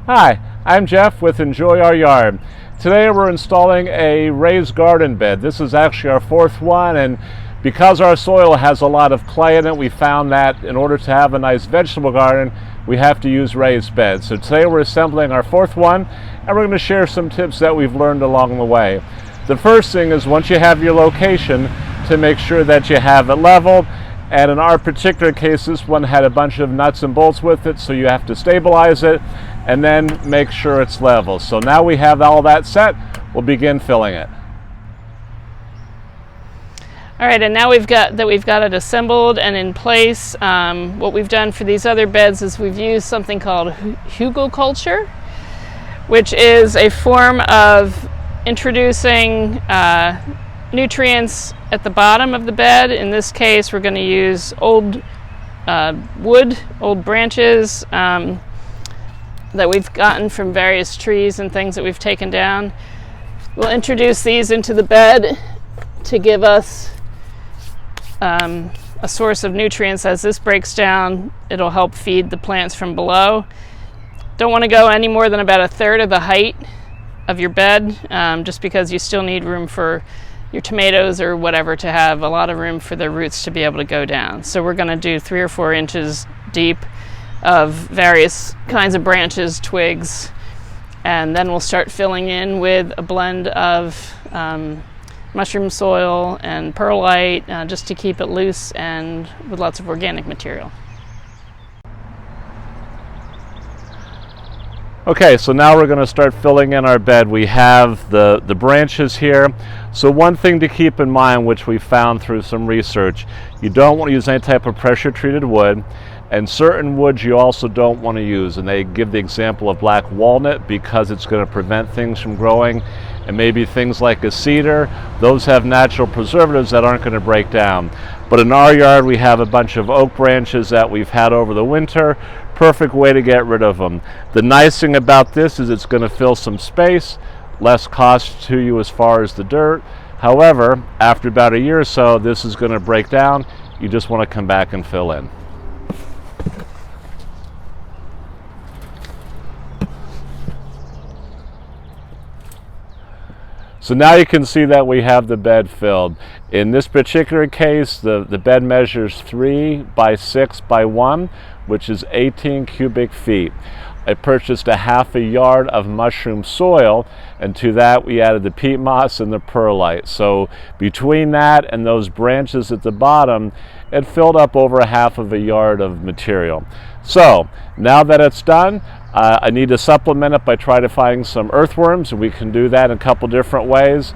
Hi, I'm Jeff with Enjoy Our Yard. Today we're installing a raised garden bed. This is actually our fourth one, and because our soil has a lot of clay in it, we found that in order to have a nice vegetable garden, we have to use raised beds. So today we're assembling our fourth one, and we're going to share some tips that we've learned along the way. The first thing is, once you have your location, to make sure that you have it leveled. And in our particular case, this one had a bunch of nuts and bolts with it, so you have to stabilize it and then make sure it's level. So now we have all that set, we'll begin filling it. All right, and now we've got it assembled and in place. What we've done for these other beds is we've used something called Hugelkultur, which is a form of introducing nutrients at the bottom of the bed. In this case, we're going to use old wood, old branches that we've gotten from various trees and things that we've taken down. We'll introduce these into the bed to give us a source of nutrients. As this breaks down, it'll help feed the plants from below. Don't want to go any more than about a third of the height of your bed, just because you still need room for your tomatoes or whatever to have a lot of room for their roots to be able to go down. So we're going to do 3 or 4 inches deep of various kinds of branches, twigs, and then we'll start filling in with a blend of mushroom soil and perlite, just to keep it loose and with lots of organic material. Okay, so now we're going to start filling in our bed. We have the branches here. So one thing to keep in mind, which we found through some research, you don't want to use any type of pressure treated wood, and certain woods you also don't want to use. And they give the example of black walnut because it's going to prevent things from growing, and maybe things like a cedar. Those have natural preservatives that aren't going to break down. But in our yard we have a bunch of oak branches that we've had over the winter. Perfect way to get rid of them. The nice thing about this is it's going to fill some space, less cost to you as far as the dirt. However, after about a year or so, this is going to break down. You just want to come back and fill in. So now you can see that we have the bed filled. In this particular case, the bed measures 3 by 6 by 1, which is 18 cubic feet. I purchased a half a yard of mushroom soil, and to that we added the peat moss and the perlite. So between that and those branches at the bottom, it filled up over a half of a yard of material. So now that it's done, I need to supplement it by trying to find some earthworms, and we can do that in a couple different ways.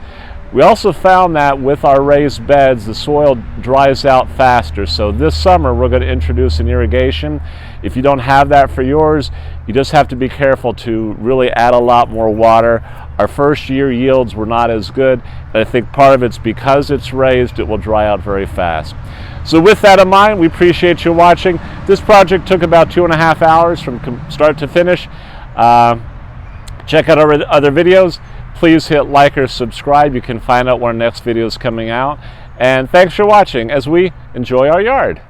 We also found that with our raised beds, the soil dries out faster. So this summer we're going to introduce an irrigation. If you don't have that for yours, you just have to be careful to really add a lot more water. Our first year yields were not as good, and I think part of it's because it's raised, it will dry out very fast. So with that in mind, we appreciate you watching. This project took about 2.5 hours from start to finish. Check out our other videos. Please hit like or subscribe. You can find out when our next video is coming out. And thanks for watching as we enjoy our yard.